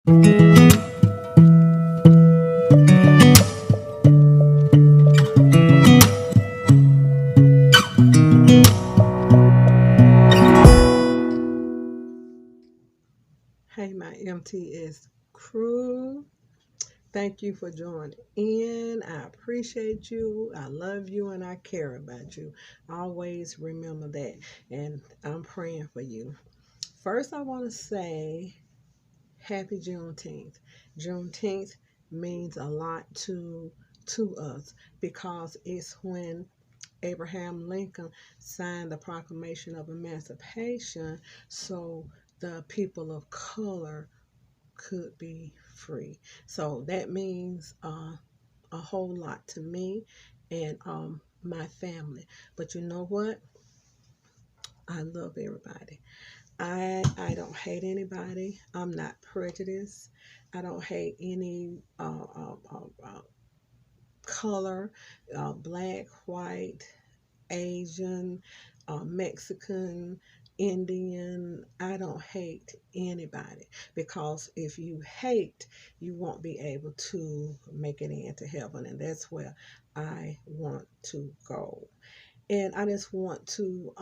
Hey, my MTS crew. Thank you for joining in. I appreciate you. I love you and I care about you. Always remember that. And I'm praying for you. First, I want to say happy Juneteenth. Juneteenth means a lot to us because it's when Abraham Lincoln signed the Proclamation of Emancipation so the people of color could be free. So that means a whole lot to me and my family. But you know what? I love everybody. I don't hate anybody. I'm not prejudiced. I don't hate any color, black, white, Asian, Mexican, Indian. I don't hate anybody because if you hate, you won't be able to make it into heaven. And that's where I want to go. And I just want to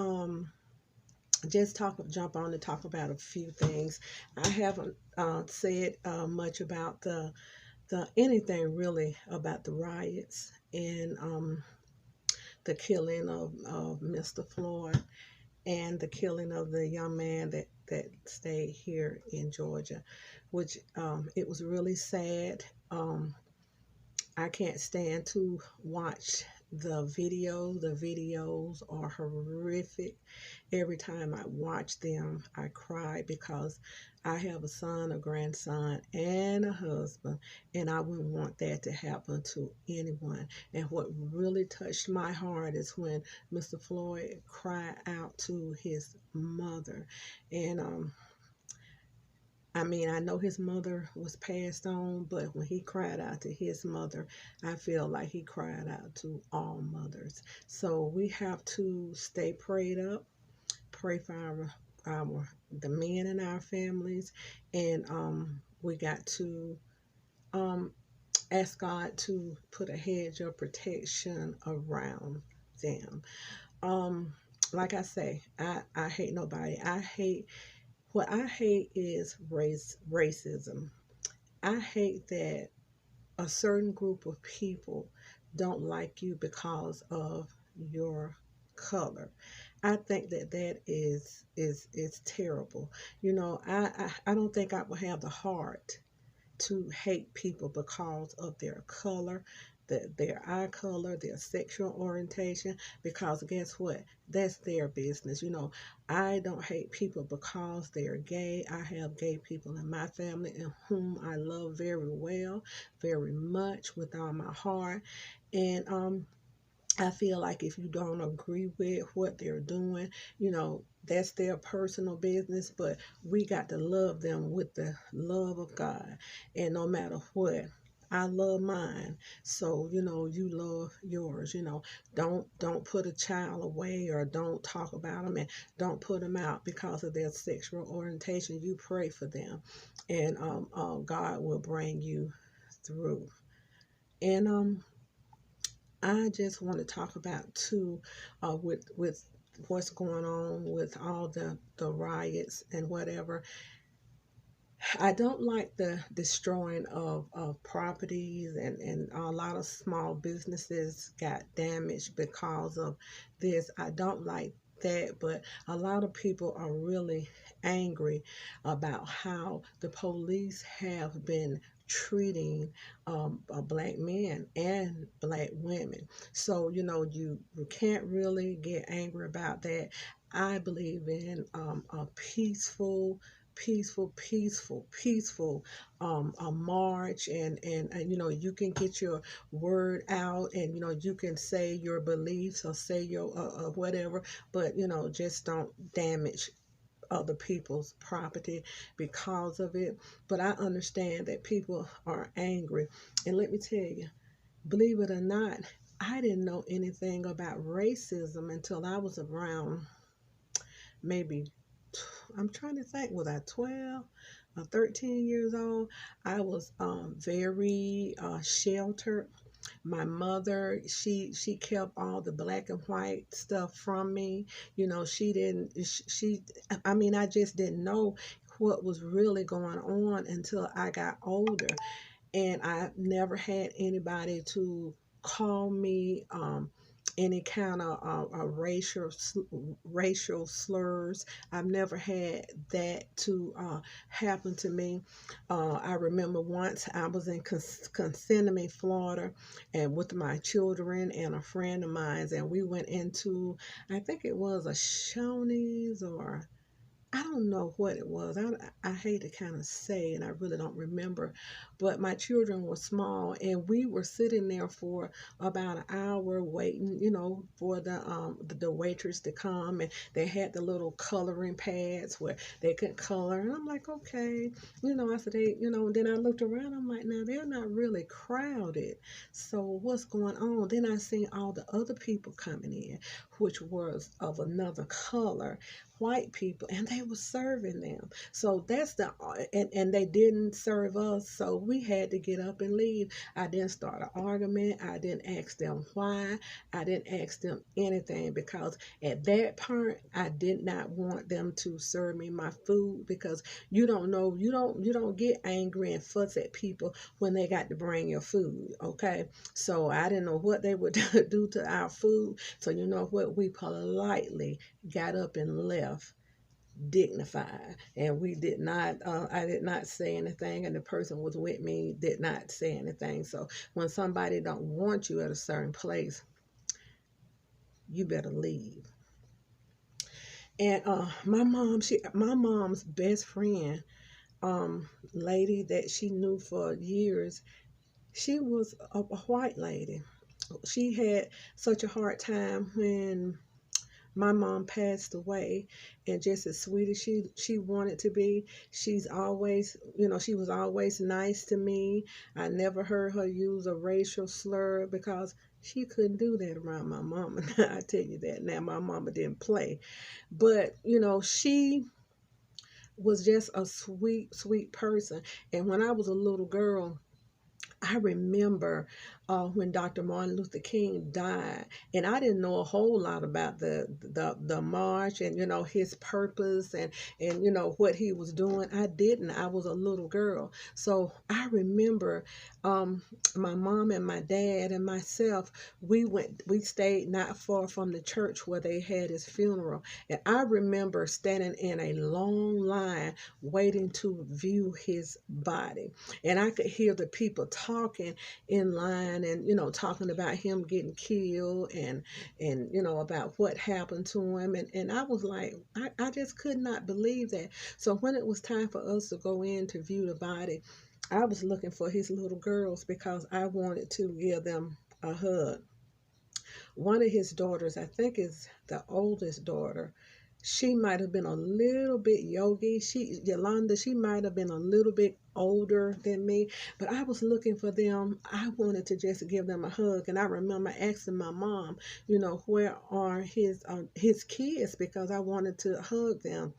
jump on and talk about a few things. I haven't said much about the anything really about the riots and the killing of Mr. Floyd and the killing of the young man that stayed here in Georgia, which it was really sad. I can't stand to watch the video. The videos are horrific. Every time I watch them, I cry because I have a son, a grandson, and a husband, and I wouldn't want that to happen to anyone. And what really touched my heart is when Mr. Floyd cried out to his mother. And I mean, I know his mother was passed on, but when he cried out to his mother, I feel like he cried out to all mothers. So we have to stay prayed up, pray for our the men in our families, and we got to um, ask God to put a hedge of protection around them. Um, like I say, I hate nobody. What I hate is racism. I hate that a certain group of people don't like you because of your color. I think that that is terrible. You know, I don't think I would have the heart to hate people because of their color, their eye color, their sexual orientation, because guess what? That's their business. You know, I don't hate people because they're gay. I have gay people in my family and whom I love very well, very much with all my heart. And I feel like if you don't agree with what they're doing, you know, that's their personal business, but we got to love them with the love of God. And no matter what, I love mine. So, you know, you love yours, you know. Don't put a child away or don't talk about them and don't put them out because of their sexual orientation. You pray for them and God will bring you through. And I just want to talk about too, with what's going on with all the riots and whatever. I don't like the destroying of properties and a lot of small businesses got damaged because of this. I don't like that, but a lot of people are really angry about how the police have been treating black men and black women. So, you know, you can't really get angry about that. I believe in a peaceful a march and you know you can get your word out and you know you can say your beliefs or say your whatever, but you know just don't damage other people's property because of it. But I understand that people are angry, and let me tell you, believe it or not, I didn't know anything about racism until I was around maybe, I'm trying to think, was I 12? 13 years old, I was very sheltered. My mother, she kept all the black and white stuff from me. You know, she didn't she I mean, I just didn't know what was really going on until I got older, and I never had anybody to call me any kind of racial slurs. I've never had that to happen to me. I remember once I was in Kissimmee, Florida, and with my children and a friend of mine, and we went into, I think it was a Shoney's, or I don't know what it was. I hate to kind of say, and I really don't remember, but my children were small, and we were sitting there for about an hour waiting, for the waitress to come, and they had the little coloring pads where they could color, and I'm like, okay, I said and then I looked around, I'm like, now they're not really crowded, so what's going on? Then I seen all the other people coming in, which was of another color, white people, and they were serving them. So that's and they didn't serve us, so we had to get up and leave. I didn't start an argument. I didn't ask them why. I didn't ask them anything, because at that point I did not want them to serve me my food, because you don't know, you don't get angry and fuss at people when they got to bring your food. Okay, so I didn't know what they would do to our food. So you know what, we politely got up and left, dignified, and we did not I did not say anything, and the person was with me did not say anything. So when somebody don't want you at a certain place, you better leave. And my mom's best friend, lady that she knew for years, she was a white lady. She had such a hard time when my mom passed away, and just as sweet as she wanted to be, she was always nice to me. I never heard her use a racial slur, because she couldn't do that around my mama. I tell you that now. My mama didn't play, but she was just a sweet person. And when I was a little girl, I remember when Dr. Martin Luther King died, and I didn't know a whole lot about the march, and his purpose, and what he was doing. I didn't. I was a little girl, so I remember my mom and my dad and myself. We stayed not far from the church where they had his funeral, and I remember standing in a long line waiting to view his body, and I could hear the people talking in line, and talking about him getting killed, and about what happened to him, and I was like, I just could not believe that. So when it was time for us to go in to view the body, I was looking for his little girls, because I wanted to give them a hug. One of his daughters, I think is the oldest daughter, she might have been a little bit yogi. Yolanda, she might have been a little bit older than me, but I was looking for them. I wanted to just give them a hug, and I remember asking my mom, where are his kids, because I wanted to hug them,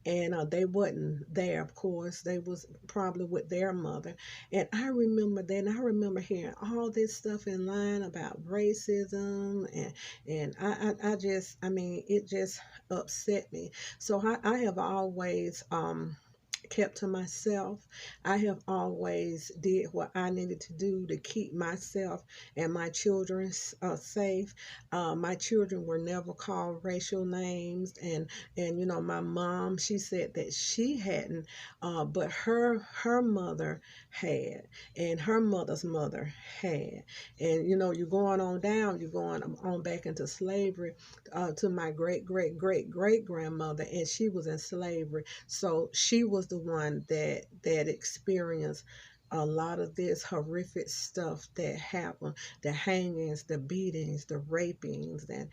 and they wasn't there. Of course, they was probably with their mother. And I remember that, and I remember hearing all this stuff in line about racism, and I just, I mean, it just upset me. So I have always kept to myself. I have always did what I needed to do to keep myself and my children safe. My children were never called racial names, and my mom, she said that she hadn't, but her mother had, and her mother's mother had, and you're going on down, you're going on back into slavery, to my great grandmother, and she was in slavery. So she was the one that experienced a lot of this horrific stuff that happened: the hangings, the beatings, the rapings, and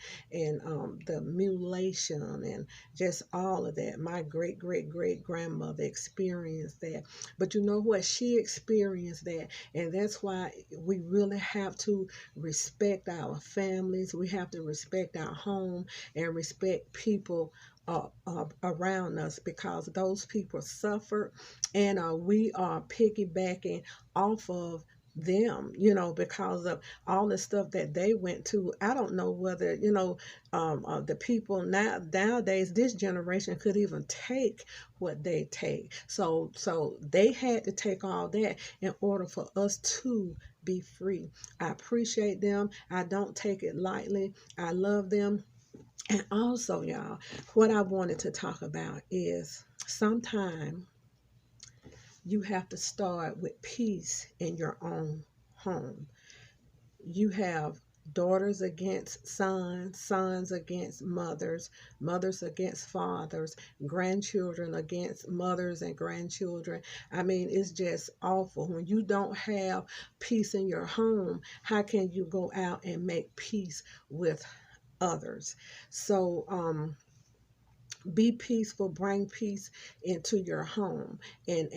the mutilation, and just all of that. My great grandmother experienced that. But you know what? She experienced that, and that's why we really have to respect our families. We have to respect our home and respect people around us, because those people suffered, and we are piggybacking off of them, because of all the stuff that they went to. I don't know whether, the people nowadays, this generation could even take what they take. So they had to take all that in order for us to be free. I appreciate them. I don't take it lightly. I love them. And also, y'all, what I wanted to talk about is sometimes you have to start with peace in your own home. You have daughters against sons, sons against mothers, mothers against fathers, grandchildren against mothers and grandchildren. I mean, it's just awful. When you don't have peace in your home, how can you go out and make peace with others? So, be peaceful, bring peace into your home, and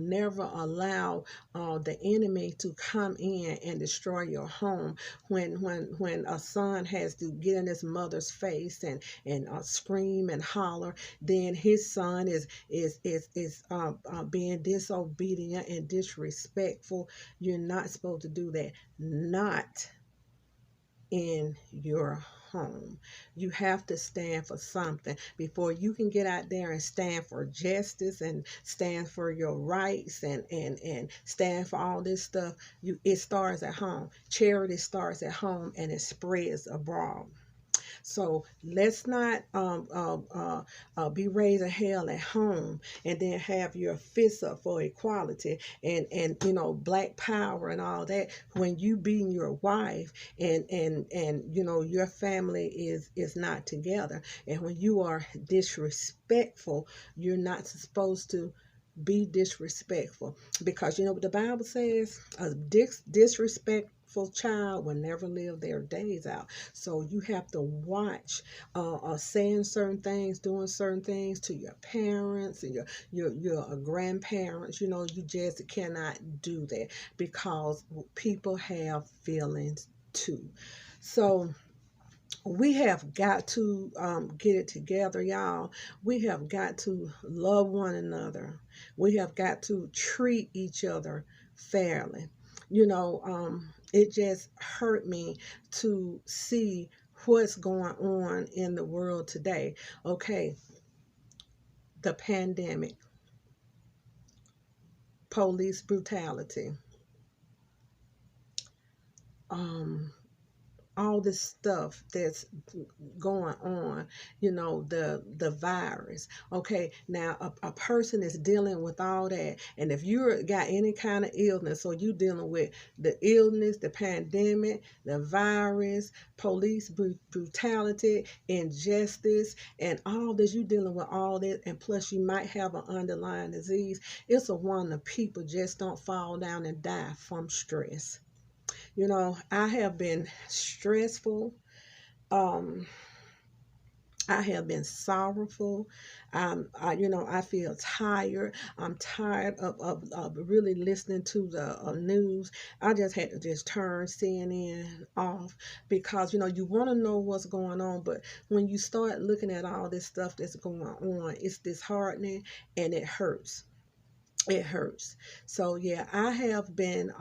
never allow the enemy to come in and destroy your home. When a son has to get in his mother's face and scream and holler, then his son is being disobedient and disrespectful. You're not supposed to do that. Not in your home. You have to stand for something before you can get out there and stand for justice and stand for your rights and stand for all this stuff. It starts at home. Charity starts at home and it spreads abroad. So let's not be raising hell at home and then have your fists up for equality and black power and all that when you beating your wife and your family is not together, and when you are disrespectful. You're not supposed to be disrespectful, because you know what the Bible says: a disrespectful child will never live their days out. So you have to watch saying certain things, doing certain things to your parents and your grandparents. You just cannot do that, because people have feelings too. So we have got to get it together, y'all. We have got to love one another. We have got to treat each other fairly. It just hurt me to see what's going on in the world today. Okay, the pandemic, police brutality, um, all this stuff that's going on, the virus. Okay, now a person is dealing with all that, and if you got any kind of illness, so you dealing with the illness, the pandemic, the virus, police brutality, injustice, and all this, you dealing with all that, and plus you might have an underlying disease. It's a wonder people just don't fall down and die from stress. I have been stressful. Um, I have been sorrowful. I feel tired. I'm tired of really listening to the news. I just had to just turn CNN off, because, you want to know what's going on. But when you start looking at all this stuff that's going on, it's disheartening and it hurts. It hurts. So, yeah, I have been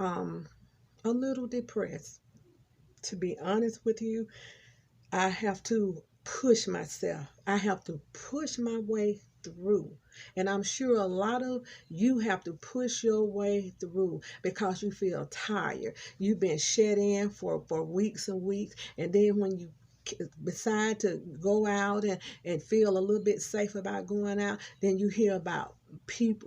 a little depressed. To be honest with you, I have to push myself. I have to push my way through. And I'm sure a lot of you have to push your way through because you feel tired. You've been shut in for weeks and weeks. And then when you decide to go out and feel a little bit safe about going out, then you hear about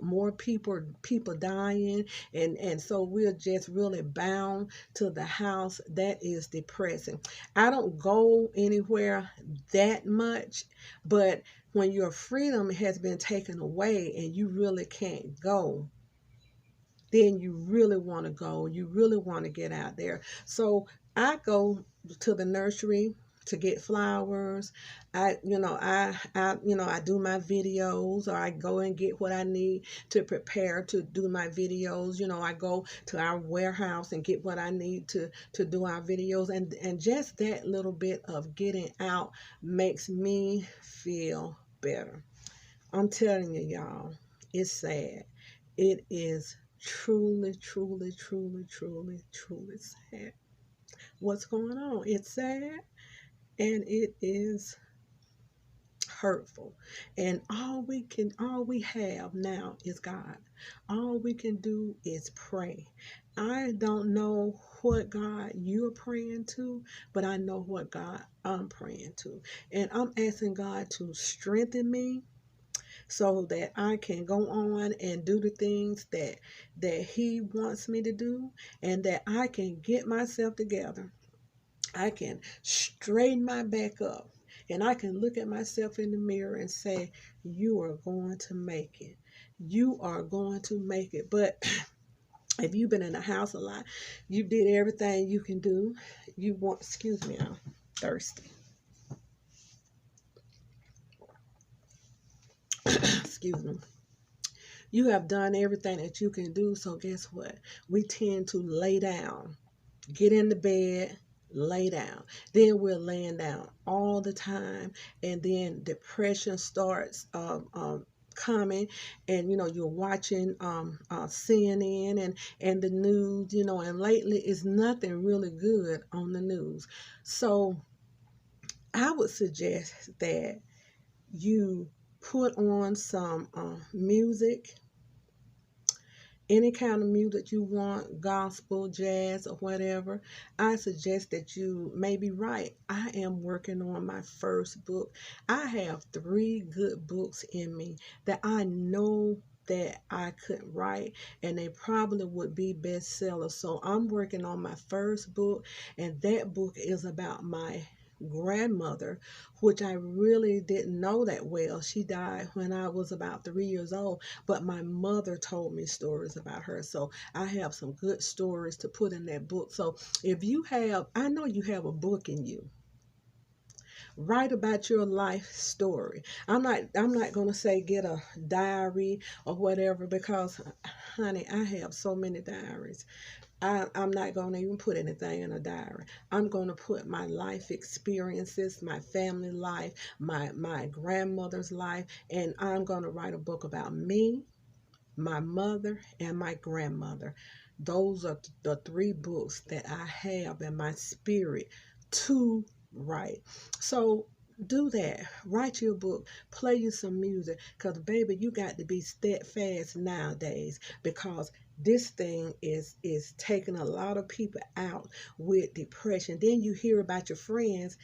more people dying, and so we're just really bound to the house. That is depressing. I don't go anywhere that much, but when your freedom has been taken away and you really can't go, then you really want to go. You really want to get out there. So I go to the nursery to get flowers. I do my videos, or I go and get what I need to prepare to do my videos. I go to our warehouse and get what I need to do our videos, and just that little bit of getting out makes me feel better. I'm telling you, y'all, it's sad. It is truly, truly, truly, truly, truly sad. What's going on? It's sad and it is hurtful. And all we have now is God. All we can do is pray. I don't know what God you're praying to, but I know what God I'm praying to. And I'm asking God to strengthen me so that I can go on and do the things that he wants me to do, and that I can get myself together. I can straighten my back up, and I can look at myself in the mirror and say, you are going to make it. You are going to make it. But if you've been in the house a lot, you did everything you can do. You want, excuse me, I'm thirsty. Excuse me. You have done everything that you can do. So guess what? We tend to lay down, get in the bed, lay down. Then we're laying down all the time, and then depression starts coming, and you're watching CNN and the news, and lately it's nothing really good on the news. So I would suggest that you put on some music, any kind of music you want, gospel, jazz, or whatever. I suggest that you maybe write. I am working on my first book. I have 3 good books in me that I know that I could write, and they probably would be bestsellers. So I'm working on my first book, and that book is about my grandmother, which I really didn't know that well. She died when I was about 3 years old, but my mother told me stories about her. So I have some good stories to put in that book. So if you have, I know you have a book in you. Write about your life story. I'm not going to say get a diary or whatever, because honey, I have so many diaries. I'm not going to even put anything in a diary. I'm going to put my life experiences, my family life, my grandmother's life, and I'm going to write a book about me, my mother, and my grandmother. Those are the 3 books that I have in my spirit to write. So do that. Write your book. Play you some music. Because, baby, you got to be steadfast nowadays, because this thing is taking a lot of people out with depression. Then you hear about your friends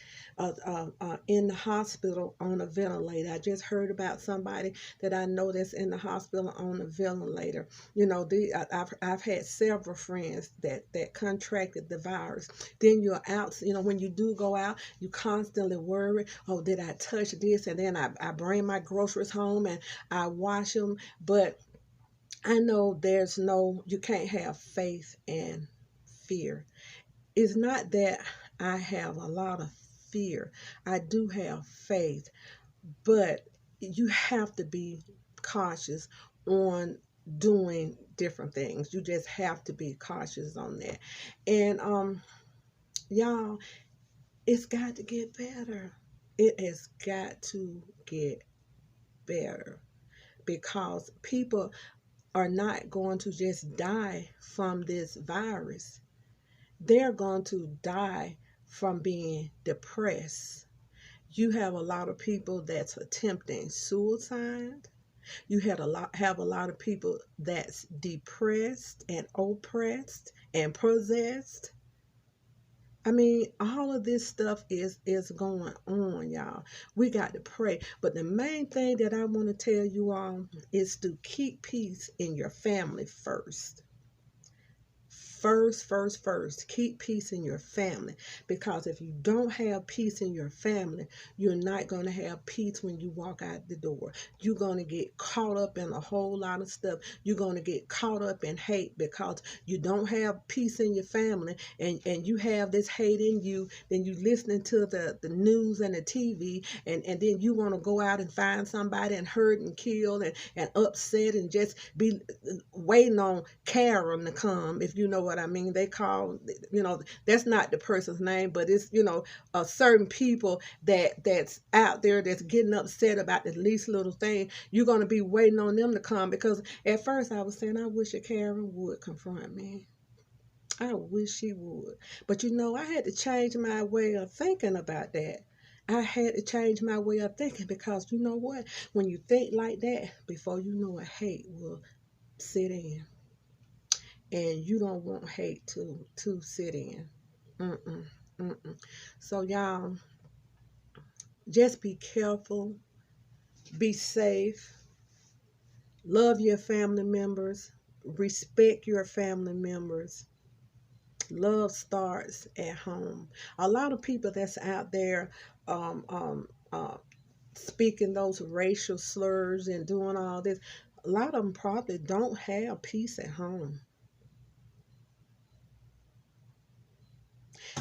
in the hospital on a ventilator. I just heard about somebody that I know that's in the hospital on a ventilator. I've had several friends that contracted the virus. Then you're out, when you do go out, you constantly worry, oh, did I touch this? And then I bring my groceries home and I wash them. But I know you can't have faith and fear. It's not that I have a lot of fear. I do have faith, but you have to be cautious on doing different things. You just have to be cautious on that. And y'all, it's got to get better. It has got to get better, because people are not going to just die from this virus. They're going to die from being depressed. You have a lot of people that's attempting suicide. You have a lot of people that's depressed and oppressed and possessed. I mean, all of this stuff is going on, y'all. We got to pray. But the main thing that I want to tell you all is to keep peace in your family first. First, keep peace in your family, because if you don't have peace in your family, you're not going to have peace when you walk out the door. You're going to get caught up in a whole lot of stuff. You're going to get caught up in hate because you don't have peace in your family, and you have this hate in you. Then you listening to the news and the TV, and then you want to go out and find somebody and hurt and kill and upset and just be waiting on Karen to come, if you know what I mean? They call, that's not the person's name, but it's, certain people that's out there that's getting upset about the least little thing. You're going to be waiting on them to come, because at first I was saying, I wish a Karen would confront me. I wish she would. But I had to change my way of thinking about that. I had to change my way of thinking, because you know what? When you think like that, before you know it, hate will sit in. And you don't want hate to sit in. Mm-mm, mm-mm. So y'all, just be careful, be safe, love your family members, respect your family members. Love starts at home. A lot of people that's out there um, um, uh, speaking those racial slurs and doing all this, a lot of them probably don't have peace at home.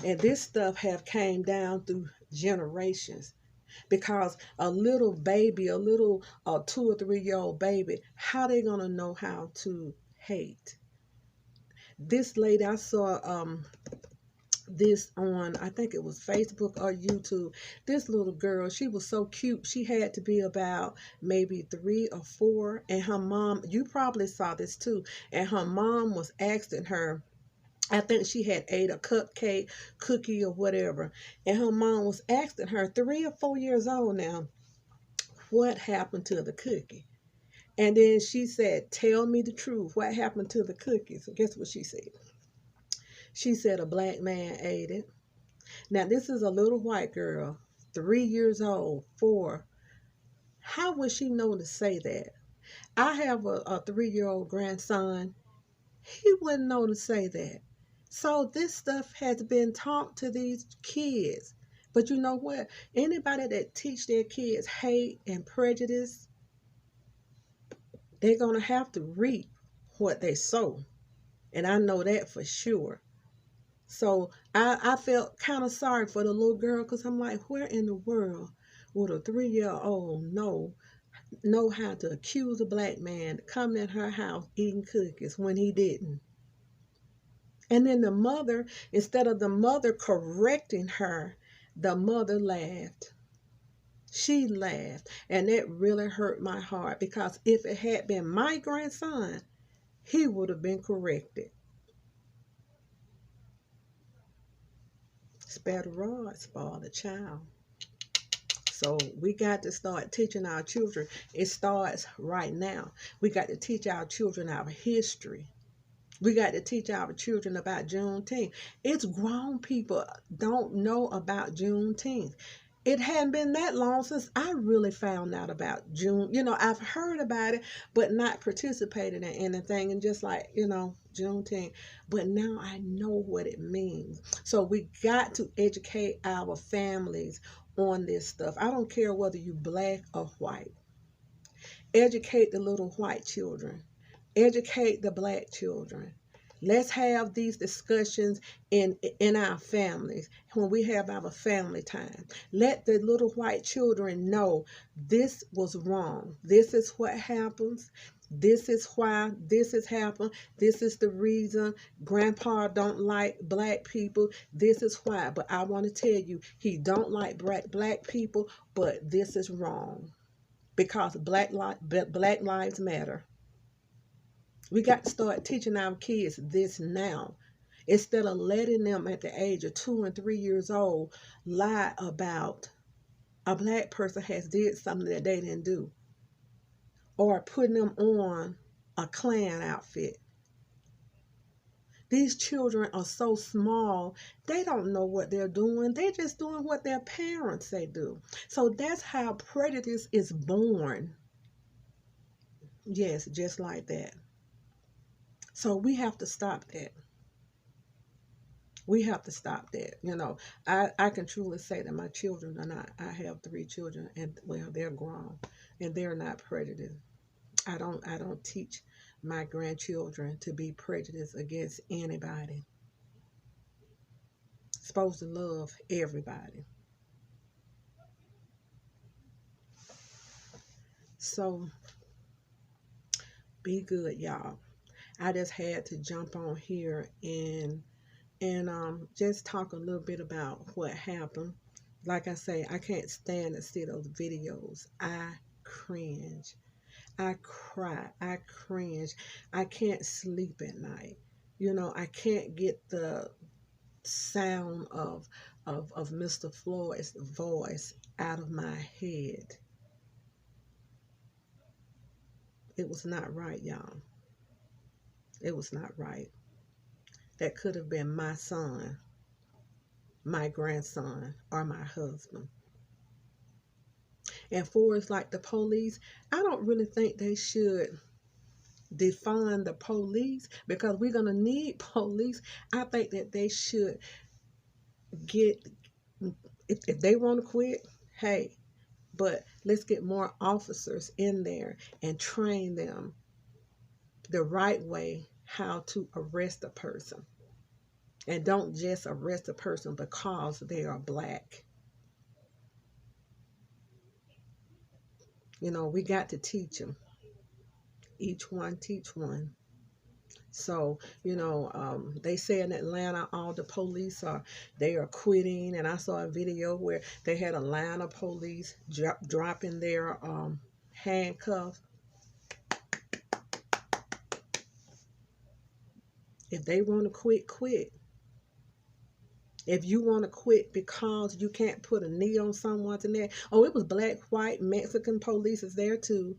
And this stuff have came down through generations, because a little baby, a little 2 or 3 year old baby, how they gonna know how to hate? This lady, I saw this on, I think it was Facebook or YouTube. This little girl, she was so cute. She had to be about maybe 3 or 4, and her mom, you probably saw this too, and her mom was asking her, I think she had ate a cupcake, cookie, or whatever, and her mom was asking her, 3 or 4 years old now, what happened to the cookie? And then she said, tell me the truth, what happened to the cookies? So guess what she said? She said a black man ate it. Now, this is a little white girl, 3 years old, 4. How would she know to say that? I have a 3-year-old grandson. He wouldn't know to say that. So this stuff has been taught to these kids. But you know what? Anybody that teach their kids hate and prejudice, they're going to have to reap what they sow. And I know that for sure. So I felt kind of sorry for the little girl, because I'm like, where in the world would a 3-year-old know how to accuse a black man coming in her house eating cookies when he didn't? And then the mother, instead of the mother correcting her, the mother laughed. She laughed. And that really hurt my heart, because if it had been my grandson, he would have been corrected. Spare the rod, spoil the child. So we got to start teaching our children. It starts right now. We got to teach our children our history. We got to teach our children about Juneteenth. It's grown people don't know about Juneteenth. It hadn't been that long since I really found out about June. I've heard about it, but not participated in anything. And just like, Juneteenth. But now I know what it means. So we got to educate our families on this stuff. I don't care whether you black or white. Educate the little white children. Educate the black children. Let's have these discussions in our families when we have our family time. Let the little white children know this was wrong. This is what happens. This is why this has happened. This is the reason grandpa don't like black people. This is why. But I want to tell you, he don't like black people, but this is wrong, because black lives matter. We got to start teaching our kids this now, instead of letting them at the age of 2 and 3 years old lie about a black person has did something that they didn't do, or putting them on a Klan outfit. These children are so small, they don't know what they're doing. They're just doing what their parents say do. So that's how prejudice is born. Yes, just like that. So we have to stop that. We have to stop that. I can truly say that my children are not. I have 3 children, and well, they're grown, and they're not prejudiced. I don't teach my grandchildren to be prejudiced against anybody. Supposed to love everybody. So be good, y'all. I just had to jump on here and just talk a little bit about what happened. Like I say, I can't stand to see those videos. I cringe. I cry. I cringe. I can't sleep at night. I can't get the sound of Mr. Floyd's voice out of my head. It was not right, y'all. It was not right. That could have been my son, my grandson, or my husband. And for it's like the police, I don't really think they should defund the police because we're going to need police. I think that they should get, if they want to quit, hey, but let's get more officers in there and train them the right way how to arrest a person. And don't just arrest a person because they are black. We got to teach them. Each one teach one. So, they say in Atlanta, all the police they are quitting. And I saw a video where they had Atlanta police dropping their handcuffs. If they want to quit, quit. If you want to quit because you can't put a knee on someone's neck, oh, it was black, white, Mexican police is there too.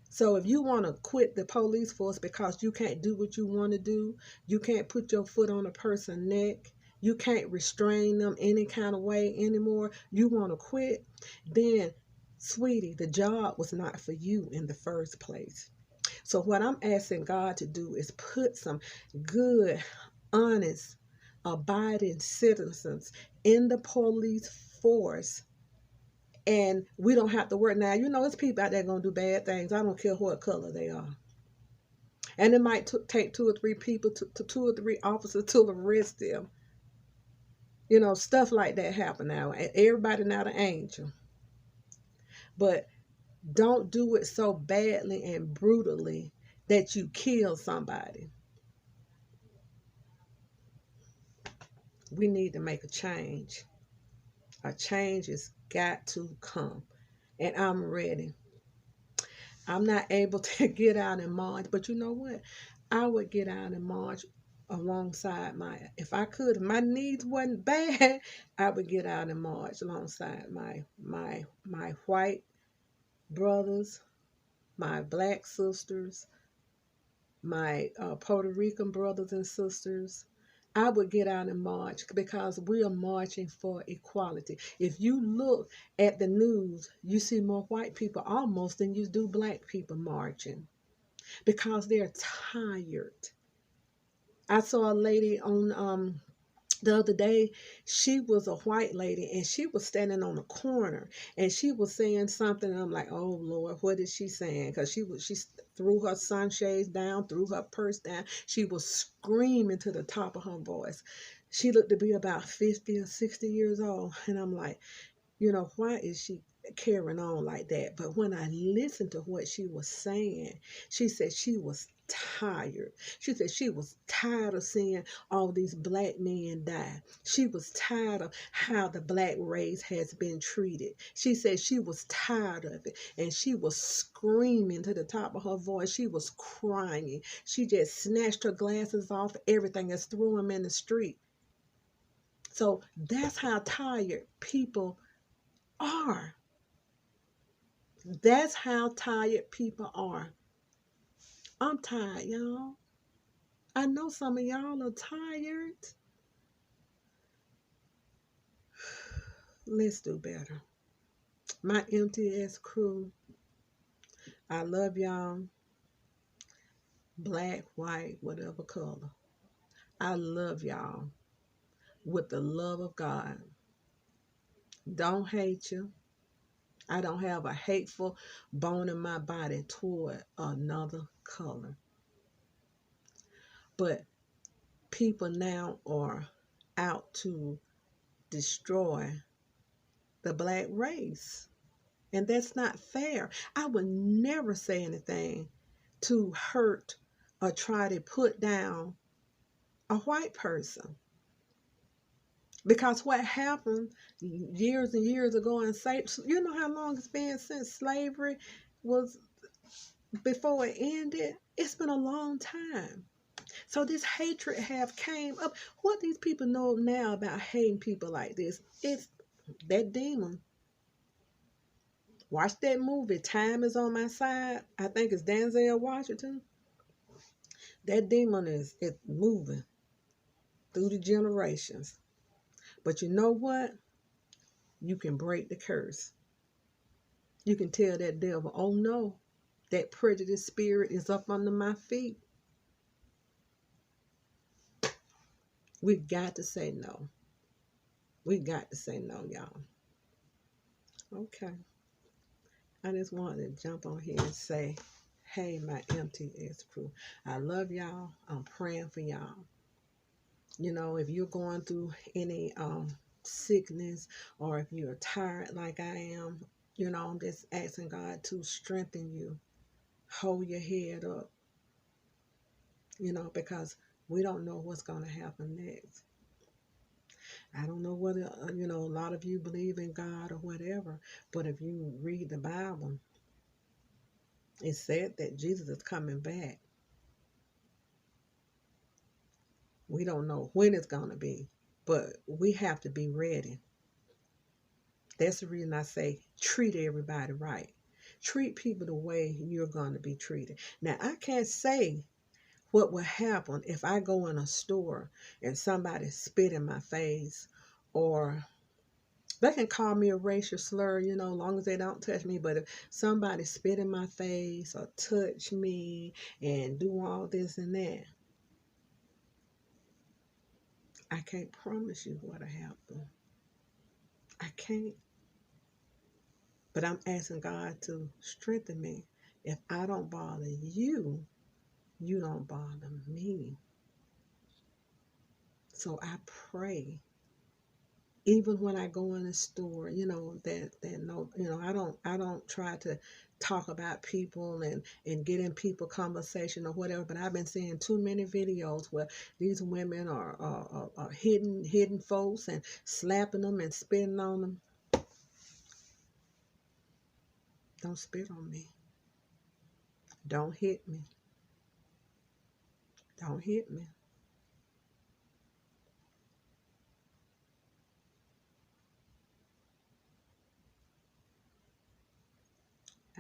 So if you want to quit the police force because you can't do what you want to do, you can't put your foot on a person's neck, you can't restrain them any kind of way anymore, you want to quit, then, sweetie, the job was not for you in the first place. So what I'm asking God to do is put some good, honest, abiding citizens in the police force, and we don't have to work. Now, it's people out there going to do bad things. I don't care what color they are. And it might take two or three people, to two or three officers to arrest them. Stuff like that happen now. And everybody not an angel. But don't do it so badly and brutally that you kill somebody. We need to make a change. A change has got to come. And I'm ready. I'm not able to get out and march, but you know what? I would get out and march alongside if I could, if my needs wasn't bad, I would get out and march alongside my white brothers, my black sisters, my Puerto Rican brothers and sisters. I would get out and march because we are marching for equality. If you look at the news, you see more white people almost than you do black people marching because they're tired. I saw a lady on the other day. She was a white lady and she was standing on a corner and she was saying something, and I'm like, oh Lord, what is she saying? Because she threw her sunshades down, threw her purse down. She was screaming to the top of her voice. She looked to be about 50 or 60 years old, and I'm like, why is she carrying on like that? But when I listened to what she was saying, she said she was tired. She said she was tired of seeing all these black men die. She was tired of how the black race has been treated. She said she was tired of it, and she was screaming to the top of her voice. She was crying. She just snatched her glasses off, everything, and threw them in the street. So that's how tired people are. That's how tired people are. I'm tired, y'all. I know some of y'all are tired. Let's do better. My MTS crew, I love y'all. Black, white, whatever color. I love y'all with the love of God. Don't hate you. I don't have a hateful bone in my body toward another color. But people now are out to destroy the black race. And that's not fair. I would never say anything to hurt or try to put down a white person. Because what happened years and years ago in slavery, you know how long it's been since slavery was before it ended? It's been a long time. So this hatred have came up. What these people know now about hating people like this? It's that demon. Watch that movie, Time Is on My Side. I think it's Denzel Washington. That demon is moving through the generations. But you know what? You can break the curse. You can tell that devil, oh no, that prejudice spirit is up under my feet. We've got to say no. We've got to say no, y'all. Okay. I just wanted to jump on here and say, hey, my MTS crew, I love y'all. I'm praying for y'all. You know, if you're going through any sickness, or if you're tired like I am, you know, I'm just asking God to strengthen you. Hold your head up, you know, because we don't know what's going to happen next. I don't know whether, you know, a lot of you believe in God or whatever, but if you read the Bible, it said that Jesus is coming back. We don't know when it's going to be, but we have to be ready. That's the reason I say treat everybody right. Treat people the way you're going to be treated. Now, I can't say what will happen if I go in a store and somebody spit in my face, or they can call me a racial slur, you know, as long as they don't touch me. But if somebody spit in my face or touch me and do all this and that, I can't promise you what'll happen. I can't. But I'm asking God to strengthen me. If I don't bother you, you don't bother me. So I pray, even when I go in the store, you know, that no, you know, I don't try to talk about people and get in people conversation or whatever. But I've been seeing too many videos where these women are hitting folks and slapping them and spitting on them. Don't spit on me. Don't hit me. Don't hit me.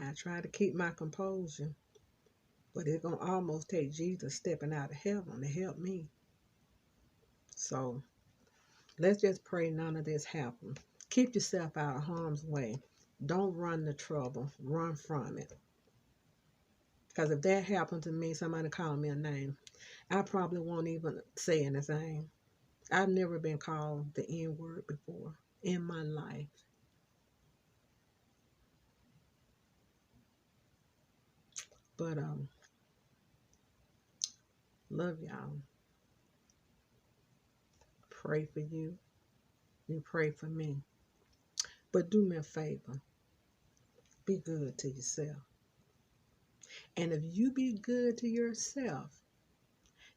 I try to keep my composure, but it's going to almost take Jesus stepping out of heaven to help me. So let's just pray none of this happens. Keep yourself out of harm's way. Don't run the trouble. Run from it. Because if that happened to me, somebody called me a name, I probably won't even say anything. I've never been called the N word before in my life. But love y'all. Pray for you. You pray for me. But do me a favor. Be good to yourself. And if you be good to yourself,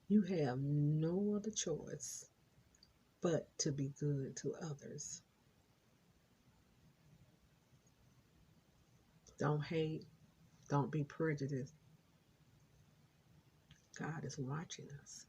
you have no other choice but to be good to others. Don't hate. Don't be prejudiced. God is watching us.